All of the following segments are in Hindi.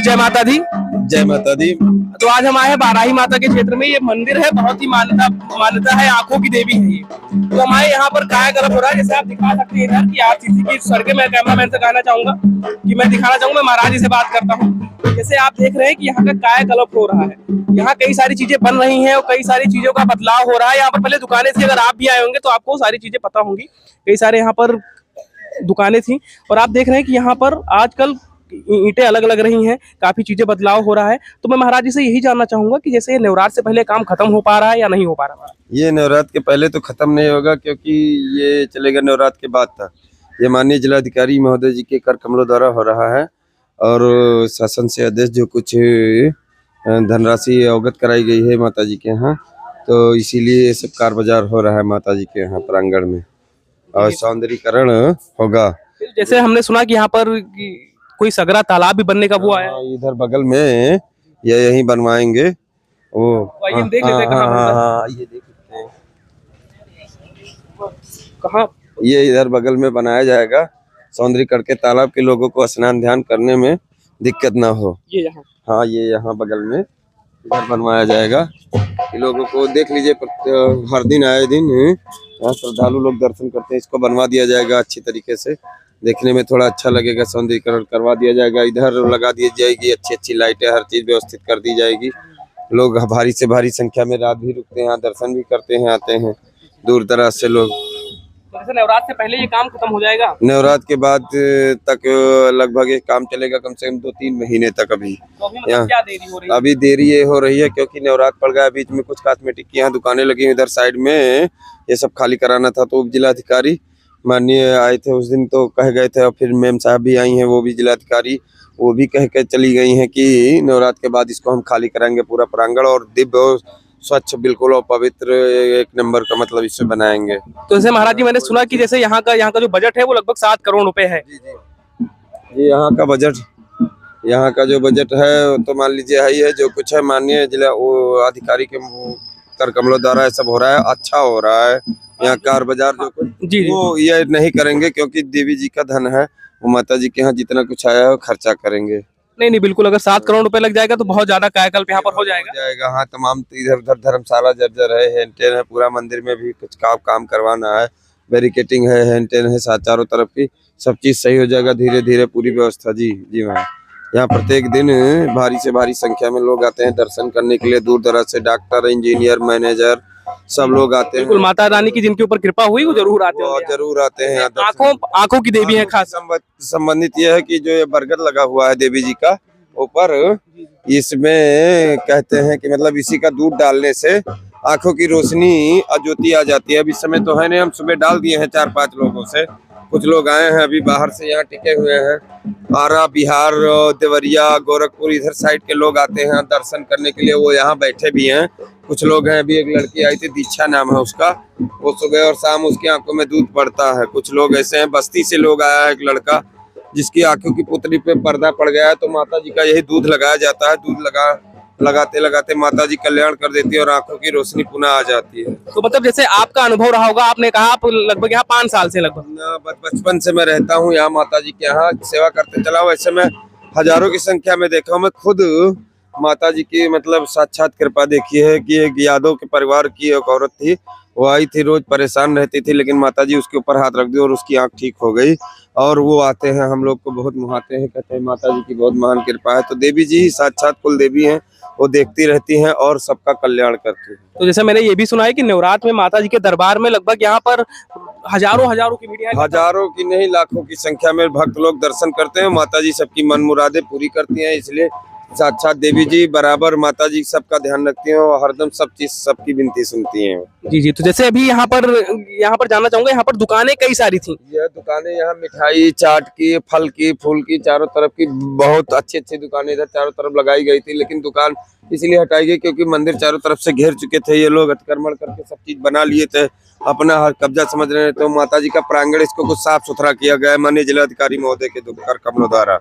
जी जय माता दी। जय माता दी। तो आज हम आए हैं बाराही माता के क्षेत्र में। ये मंदिर है, बहुत ही मान्यता है, आंखों की देवी है ये। तो हमारे यहाँ पर कायाकल्प हो रहा है, जैसे आप दिखा सकते हैं इधर की आरसीसी की सड़कें। मैं कैमरामैन से कहना चाहूंगा कि मैं दिखाना चाहूंगा, मैं महाराज जी से बात करता हूँ। जैसे आप देख रहे हैं कि यहाँ का कायाकल्प हो रहा है, यहाँ कई सारी चीजें बन रही हैं और कई सारी चीजों का बदलाव हो रहा है। यहाँ पर पहले दुकानें थी, अगर आप भी आए होंगे तो आपको सारी चीजें पता होंगी। कई सारे यहाँ पर दुकानें थी और आप देख रहे हैं कि यहाँ पर आजकल ईंटें अलग लग रही हैं, काफी चीजें बदलाव हो रहा है। तो मैं महाराज जी से यही जानना चाहूंगा कि जैसे नवरात्र से पहले काम खत्म हो पा रहा है या नहीं हो पा रहा है? ये नवरात्र के पहले तो खत्म नहीं होगा, क्योंकि ये चलेगा नवरात्र के बाद तक। ये माननीय जिलाधिकारी महोदय जी के कर कमलों द्वारा हो रहा है और शासन से आदेश जो कुछ धनराशि अवगत कराई गई है माता जी के यहाँ, तो इसीलिए ये सब कार बाजार हो रहा है माता जी के यहाँ प्रांगण में और सौंदर्यीकरण होगा। जैसे हमने सुना कि यहाँ पर कोई सगरा तालाब भी बनने का वो आया, इधर बगल में ये यहीं बनवाएंगे वो। हम देख लेते हैं कहाँ बनता है। ये देख सकते हैं कहाँ, ये इधर बगल में बनाया जाएगा, सौंदर्यीकरण के तालाब के लोगों को स्नान ध्यान करने में दिक्कत ना हो। ये यहाँ, हाँ ये यहाँ बगल में इधर बनवाया जाएगा। लोगों को देख लीजिए, हर दिन आए दिन यहाँ श्रद्धालु लोग दर्शन करते हैं, इसको बनवा दिया जाएगा अच्छी तरीके से, देखने में थोड़ा अच्छा लगेगा, सौंदर्यीकरण करवा दिया जाएगा। इधर लगा दी जाएगी अच्छी अच्छी लाइटें, हर चीज व्यवस्थित कर दी जाएगी। लोग भारी से भारी संख्या में रात भी रुकते हैं, यहाँ दर्शन भी करते हैं, आते हैं दूर दराज से लोग। तो जैसे नवरात्र से पहले ये काम खत्म हो जाएगा? नवरात्र के बाद तक लगभग ये काम चलेगा कम से कम 2-3 महीने तक। अभी तो मतलब क्या देरी हो रही है? अभी देरी ये हो रही है क्योंकि नवरात्र पड़ गया, बीच में कुछ कॉस्मेटिक की यहाँ दुकानें लगी हुई इधर साइड में, ये सब खाली कराना था। तो उप जिलाधिकारी माननीय आए थे उस दिन, तो कह गए थे, और फिर मैम साहब भी आई हैं, वो भी जिलाधिकारी, वो भी कह के चली गई हैं कि नवरात्र के बाद इसको हम खाली कराएंगे पूरा प्रांगण, और दिव्य स्वच्छ बिल्कुल और पवित्र एक नंबर का मतलब इससे बनाएंगे। तो जैसे महाराज जी मैंने सुना कि जैसे यहाँ का जो बजट है वो लगभग 7 करोड़ रुपए है। जी यहाँ का जो बजट है तो मान लीजिए है ही है, जो कुछ है माननीय जिला वो अधिकारी के कर कमलों द्वारा सब हो रहा है, अच्छा हो रहा है। यहाँ कार बाजार जो कुछ वो ये नहीं करेंगे, क्योंकि देवी जी का धन है, वो माता जी के यहाँ जितना कुछ आया है खर्चा करेंगे। नहीं बिल्कुल, अगर 7 करोड़ रुपए लग जाएगा तो बहुत ज्यादा कायाकल्प यहाँ पर हो जाएगा। हाँ तमाम इधर उधर धर्मशाला जर्जर है, हेंटेन है, पूरा मंदिर में भी कुछ काम करवाना है, बैरिकेटिंग है, हेंटेन है, चारों तरफ की सब चीज सही हो जाएगा धीरे धीरे पूरी व्यवस्था। जी मैम, यहाँ प्रत्येक दिन भारी से भारी संख्या में लोग आते हैं दर्शन करने के लिए, दूर दराज से डॉक्टर, इंजीनियर, मैनेजर सब लोग आते हैं। बिल्कुल, माता रानी की जिनके ऊपर कृपा हुई वो जरूर आते हैं। जरूर आते हैं। आंखों की देवी है खास। संबंधित यह है कि जो ये बरगद लगा हुआ है देवी जी का ऊपर, इसमें कहते हैं कि मतलब इसी का दूध डालने से आंखों की रोशनी ज्योति आ जाती है। अब इस समय तो है नहीं, हम सुबह डाल दिए हैं 4-5 लोगों से, कुछ लोग आए हैं अभी बाहर से यहाँ टिके हुए हैं, आरा, बिहार, देवरिया, गोरखपुर इधर साइड के लोग आते हैं दर्शन करने के लिए, वो यहाँ बैठे भी हैं। कुछ लोग हैं, अभी एक लड़की आई थी, दीक्षा नाम है उसका, वो सुबह और शाम उसकी आंखों में दूध पड़ता है। कुछ लोग ऐसे हैं, बस्ती से लोग आया है, एक लड़का जिसकी आंखों की पुतली पे पर्दा पड़ गया है, तो माता जी का यही दूध लगाया जाता है। दूध लगाते लगाते माता जी कल्याण कर देती है और आंखों की रोशनी पुनः आ जाती है। तो मतलब जैसे आपका अनुभव रहा होगा, आपने कहा आप लगभग यहाँ 5 साल से लगभग बचपन से मैं रहता हूँ यहाँ, माता जी के यहाँ सेवा करते चला। वैसे मैं हजारों की संख्या में देखा हूँ, मैं खुद माता जी की मतलब साक्षात कृपा देखी है कि एक यादव के परिवार की एक औरत थी, वो आई थी, रोज परेशान रहती थी, लेकिन माता जी उसके ऊपर हाथ रख दी और उसकी आंख ठीक हो गई। और वो आते हैं, हम लोग को बहुत मुहाते हैं, कहते हैं माता जी की बहुत महान कृपा है। तो देवी जी ही साक्षात कुल देवी हैं, वो देखती रहती हैं और सबका कल्याण करती है। तो जैसे मैंने ये भी सुना है कि नवरात्र में माता जी के दरबार में लगभग यहाँ पर हजारों की मीडिया, हजारों की नहीं लाखों की संख्या में भक्त लोग दर्शन करते हैं। माता जी सबकी मन मुरादें पूरी करती हैं, इसलिए साक्षात देवी जी बराबर माता जी सबका ध्यान रखती हैं और हरदम सब चीज सबकी विनती सुनती हैं। जी। तो जैसे अभी यहाँ पर जानना चाहूंगा, यहाँ पर दुकानें कई सारी थी। यह दुकानें यहाँ मिठाई, चाट की, फल की, फूल की, चारों तरफ की बहुत अच्छी अच्छी दुकानें इधर चारों तरफ लगाई गई थी, लेकिन दुकान इसलिए हटाई गई क्योंकि मंदिर चारों तरफ से घेर चुके थे ये लोग, अतिक्रमण करके सब चीज बना लिए थे, अपना कब्जा समझ रहे थे। तो माता जी का प्रांगण इसको कुछ साफ सुथरा किया गया है माननीय जिलाधिकारी महोदय के कर कमलों द्वारा।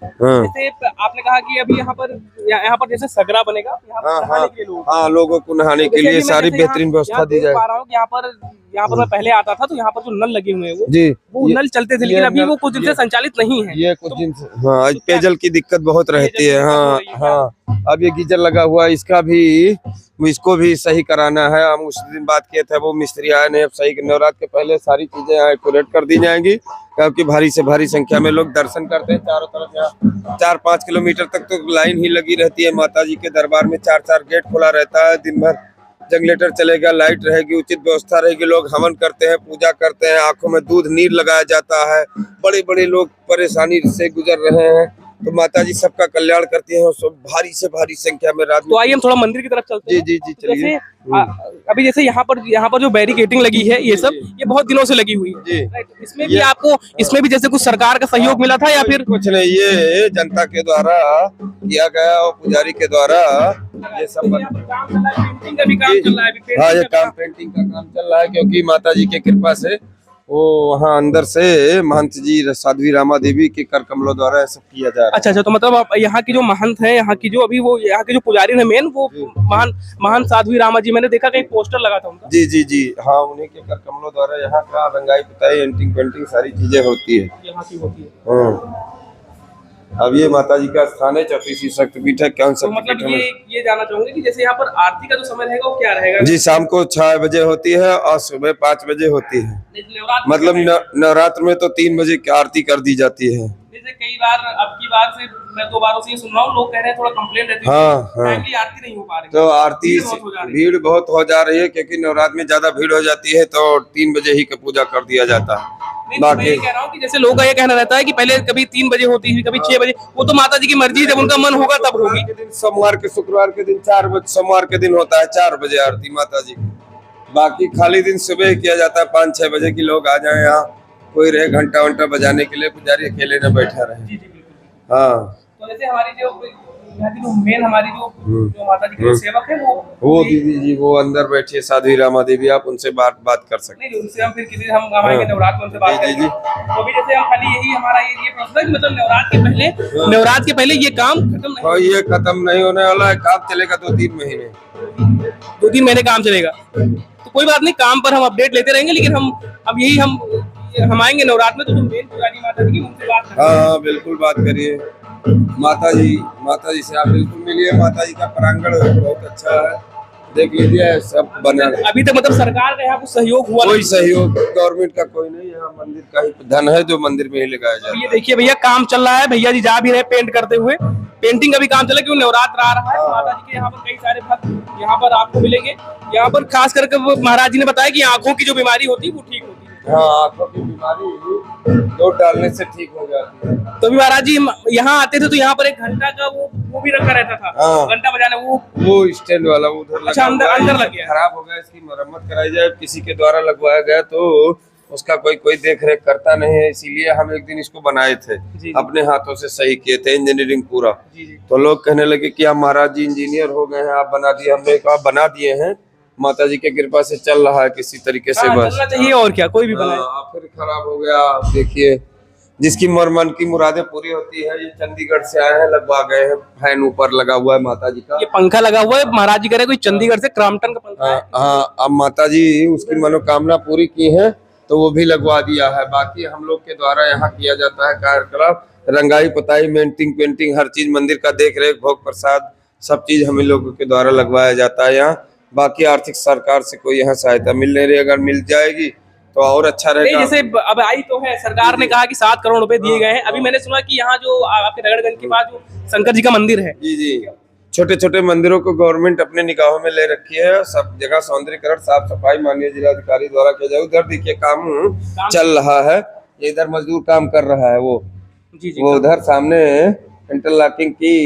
हाँ जैसे आपने कहा कि अभी यहाँ पर जैसे सगरा बनेगा, यहाँ पर हाँ नहाने हाँ के लिए लोग, हाँ, लोगों को नहाने के जैसे लिए अभी मैं सारी जैसे बेहतरीन व्यवस्था दी देख जाए। पा रहा हूँ कि यहाँ पर मैं पहले आता था तो यहाँ पर जो नल लगे हुए हैं जी, वो नल चलते थे, लेकिन अभी वो कुछ दिन से संचालित नहीं है। ये कुछ दिन से, हाँ, आज पेयजल की दिक्कत बहुत रहती है। पेयजल की दिक्कत हो हाँ रही है। हाँ, अब ये गीजर लगा हुआ है, इसको भी सही कराना है। हम उस दिन बात किए थे, वो मिस्त्री आए नहीं, अब सही नवरात्र के पहले सारी चीजें यहाँ एक्यूरेट कर दी जाएंगी, क्योंकि भारी से भारी संख्या में लोग दर्शन करते हैं। चारों तरफ यहाँ 4-5 किलोमीटर तक तो लाइन ही लगी रहती है। माता जी के दरबार में 4-4 गेट खुला रहता है दिन भर। जनरेटर चलेगा, लाइट रहेगी, उचित व्यवस्था रहेगी, लोग हवन करते हैं, पूजा करते हैं, आंखों में दूध नीर लगाया जाता है। बड़े बड़े लोग परेशानी से गुजर रहे हैं, तो माता जी सबका कल्याण करती हैं। सब भारी से भारी संख्या में रात में। तो आइए हम थोड़ा मंदिर की तरफ चलते जी हैं। जी जी, चलिए। जैसे अभी जैसे यहाँ पर जो बैरिकेडिंग लगी है, ये सब ये बहुत दिनों से लगी हुई है। जी। राइट, इसमें भी आपको इसमें भी जैसे कुछ सरकार का सहयोग मिला था या फिर कुछ नहीं, ये जनता के द्वारा किया गया और पुजारी के द्वारा ये सब यहाँ पर काम चल रहा है, पेंटिंग का भी काम चल रहा है अभी, हाँ, ये पेंटिंग का काम पेंटिंग का काम चल रहा है, क्योंकि माता जी की कृपा से वो वहाँ अंदर से महंत जी साध्वी रामा देवी के कर कमलों द्वारा ये सब किया जा रहा है। अच्छा, तो मतलब आप यहाँ की जो महंत है, यहाँ की जो अभी वो यहाँ के जो पुजारी है मेन, वो महान साध्वी रामा जी, मैंने देखा कहीं पोस्टर लगा था उनका। जी जी जी, हाँ, उन्हीं के कर कमलों द्वारा यहाँ का रंगाई पुताई, एंटिंग पेंटिंग सारी चीजें होती है। यहाँ की होती है। हाँ। अब ये माता जी का स्थान है, 34वीं शक्तिपीठ है। कौन तो मतलब शक्तिपीठ है? ये जानना चाहूंगे कि जैसे यहाँ पर आरती का जो समय रहेगा वो क्या रहेगा? जी, शाम को 6 बजे होती है और सुबह 5 बजे होती है। नवरात्र मतलब नवरात्र में तो 3 बजे की आरती कर दी जाती है। जैसे कई बार अब की बार से मैं 2 बारों से ये सुन रहा हूँ, लोग कह रहे हैं थोड़ा कंप्लेंट रहती है, हाँ हाँ, टाइमली आरती नहीं हो पा रही, तो आरती भीड़ बहुत हो जा रही है। भीड़ बहुत हो जा रही है, क्योंकि नवरात्र में ज्यादा भीड़ हो जाती है, तो 3 बजे ही का पूजा कर दिया जाता है। नहीं, तो मैं ये कह रहा हूँ कि जैसे लोगों का ये कहना रहता है कि पहले कभी 3 बजे होती थी, कभी 6 बजे, वो तो माता जी की मर्जी, जब उनका मन होगा तब होगी। सोमवार के शुक्रवार के दिन 4 बजे, सोमवार के दिन होता है 4 बजे आरती माता जी की। बाकी खाली दिन सुबह किया जाता है 5-6 बजे की लोग आ जाए यहाँ, कोई रहे घंटा वंटा बजाने के लिए, पुजारी अकेले न बैठा रहे। हाँ, तो जैसे हमारी जो यहाँ की जो मेन हमारी जो माता जी की सेवक है वो दीदी जी वो अंदर बैठी है, साध्वी रामा देवी, आप उनसे बात कर सकते हैं। नहीं, उनसे हम फिर किसी हम आएंगे नवरात्र में उनसे बात करेंगे। तो अभी जैसे हम खाली यही हमारा ये प्रश्न है कि मतलब नवरात्र के पहले ये काम खत्म नहीं, और ये खत्म नहीं होने वाला है, काम चलेगा 2-3 महीने। 2-3 महीने काम चलेगा। तो कोई बात नहीं, काम पर हम अपडेट लेते रहेंगे, लेकिन हम आएंगे नवरात्र में, तो जो मेन पुजारी माता जी की उनसे बात करेंगे। हाँ, बिल्कुल बात करिए। माता जी से आप बिल्कुल मिलिए। माता जी का प्रांगण बहुत अच्छा है, देख लीजिए, सब बना। अभी तक मतलब सरकार का यहाँ कुछ सहयोग हुआ? कोई सहयोग गवर्नमेंट का कोई नहीं, यहाँ मंदिर का ही धन है जो मंदिर में ही लगाया जाए। ये देखिए भैया, काम चल रहा है, भैया जी जा भी रहे पेंट करते हुए, पेंटिंग का भी काम चल रहा है, क्योंकि नवरात्र आ रहा है। माता जी के यहाँ पर कई सारे भक्त यहाँ पर आपको मिलेंगे। यहाँ पर खास करके महाराज जी ने बताया कि आंखों की जो बीमारी होती है वो ठीक होती है। हाँ, आंखों की बीमारी डोज डालने से ठीक हो जाती है। तो भी महाराज जी यहाँ आते थे तो यहाँ पर एक घंटा का वो भी रखा रहता था। हाँ, घंटा बजाने वो स्टैंड वाला उधर अच्छा, अंदर लग गया, खराब हो गया, इसकी मरम्मत कराई जाए। किसी के द्वारा लगवाया गया तो उसका कोई देख रेख करता नहीं है, इसीलिए हम एक दिन इसको बनाए थे, अपने हाथों से सही किए थे, इंजीनियरिंग पूरा। तो लोग कहने लगे कि आप महाराज जी इंजीनियर हो गए हैं, आप बना दिए। हमने कहा बना दिए हैं, माता जी की कृपा से चल रहा है किसी तरीके से, बस चलना चाहिए और क्या, कोई भी बनाए। फिर खराब हो गया। देखिए, जिसकी मन की मुरादें पूरी होती है। ये चंडीगढ़ से आए हैं, लगवा गए हैं, फैन ऊपर लगा हुआ है माता जी का, ये पंखा लगा हुआ है, महाराज जी कह रहे कोई चंडीगढ़ से क्रॉम्पटन का पंखा है। हाँ, अब माता जी उसकी मनोकामना पूरी की है तो वो भी लगवा दिया है। बाकी हम लोग के द्वारा यहाँ किया जाता है कार्यकलाप, रंगाई पुताई, मेंटिंग पेंटिंग, हर चीज मंदिर का देख रेख, भोग प्रसाद, सब चीज हम लोगों के द्वारा लगवाया जाता है यहाँ। बाकी आर्थिक सरकार से कोई यहाँ सहायता मिल नहीं रही, अगर मिल जाएगी तो और अच्छा रहेगा। जैसे अब आई तो है, सरकार ने कहा कि 7 करोड़ रुपए दिए गए हैं। अभी मैंने सुना कि यहाँ जो आपके रगड़गंज के पास जो शंकर जी का मंदिर है, जी जी, छोटे छोटे मंदिरों को गवर्नमेंट अपने निगाहों में ले रखी है। सब जगह सौंदर्यकरण, साफ सफाई माननीय जिलाधिकारी द्वारा किया जाए। उधर देखिए काम चल रहा है, ये इधर मजदूर काम कर रहा है, वो उधर सामने इंटरलॉकिंग की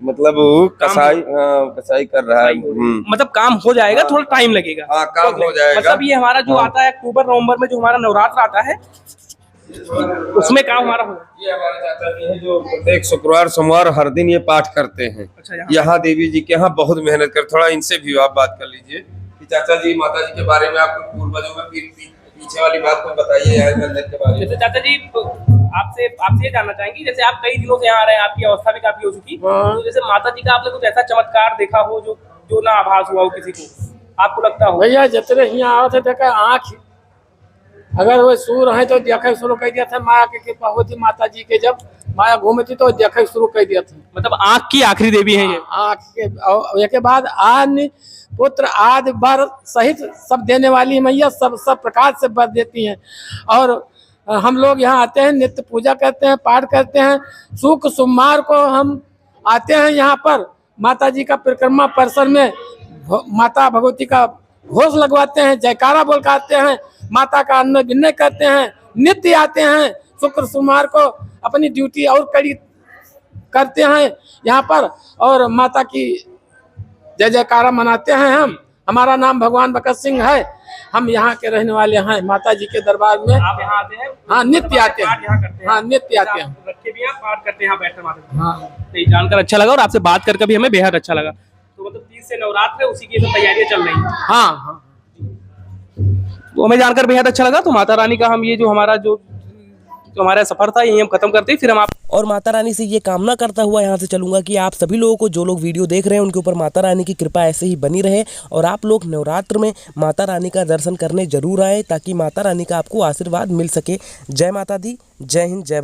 मतलब कसाई कर रहा है। मतलब काम हो जाएगा, थोड़ा टाइम लगेगा। हाँ, काम हो जाएगा। मतलब ये हमारा जो आता है अक्टूबर नवंबर में, जो हमारा नवरात्र आता है, उसमें काम हमारा होगा। ये हमारे चाचा जी हैं जो प्रत्येक शुक्रवार सोमवार हर दिन ये पाठ करते हैं। अच्छा, यहाँ देवी जी के यहाँ बहुत मेहनत कर। थोड़ा इनसे भी आप बात कर लीजिए कि चाचा जी माता जी के बारे में आपको पूर्वजों में पीछे वाली बात को बताइए यहाँ मंदिर के बारे में। चाचा जी आपसे आपसे ये जानना चाहेंगे, जैसे आप कई दिनों से यहाँ आ रहे हैं, आपकी अवस्था भी काफी हो चुकी, तो जैसे माता जी का आपने कुछ ऐसा चमत्कार देखा हो जो जो ना आभास हुआ हो किसी को, आपको लगता हो? भैया जितने यहाँ आते थे आँख अगर वो सूर है तो देखे शुरू कर दिया था। माया की कृपा होती माता जी के, जब माया घूमती तो देखे शुरू कर दिया था। मतलब आँख की आखिरी देवी है ये? आँख के और के बाद आन पुत्र आदि वर सहित सब देने वाली मैया, सब प्रकार से वर देती हैं। और हम लोग यहाँ आते हैं, नित्य पूजा करते हैं, पाठ करते हैं। शुक्र सोमवार को हम आते हैं यहाँ पर माता जी का परिक्रमा परिसर में, माता भगवती का घोष लगवाते हैं, जयकारा बोल के आते हैं, माता का अन्न गिनने करते हैं, नित्य आते हैं। शुक्र सोमवार को अपनी ड्यूटी और कड़ी करते हैं यहाँ पर, और माता की जय जयकारा मनाते हैं हम। हमारा नाम भगवान बकत सिंह है, हम यहाँ के रहने वाले हैं। माता जी के दरबार में आप यहाँ आते हैं? हाँ नित्य आते पाठ यहाँ करते हैं। हैं? हाँ नित्य आते हैं। रखे भी हैं, पाठ करते हैं यहाँ बैठकर माता जी? हाँ नहीं, जानकर अच्छा लगा और आपसे बात करके भी हमें बेहद अच्छा लगा। तो मतलब 30 से नवरात्र है, उसी की सब तैयारियां चल रही हैं। हाँ हाँ तो हमें जानकर बेहद अच्छा लगा। तो माता रानी का हम ये जो हमारा सफर था यही हम खत्म करते हैं, फिर हम आप और माता रानी से ये कामना करता हुआ यहाँ से चलूँगा कि आप सभी लोगों को, जो लोग वीडियो देख रहे हैं, उनके ऊपर माता रानी की कृपा ऐसे ही बनी रहे और आप लोग नवरात्र में माता रानी का दर्शन करने जरूर आए, ताकि माता रानी का आपको आशीर्वाद मिल सके। जय माता दी, जय हिंद, जय भारत।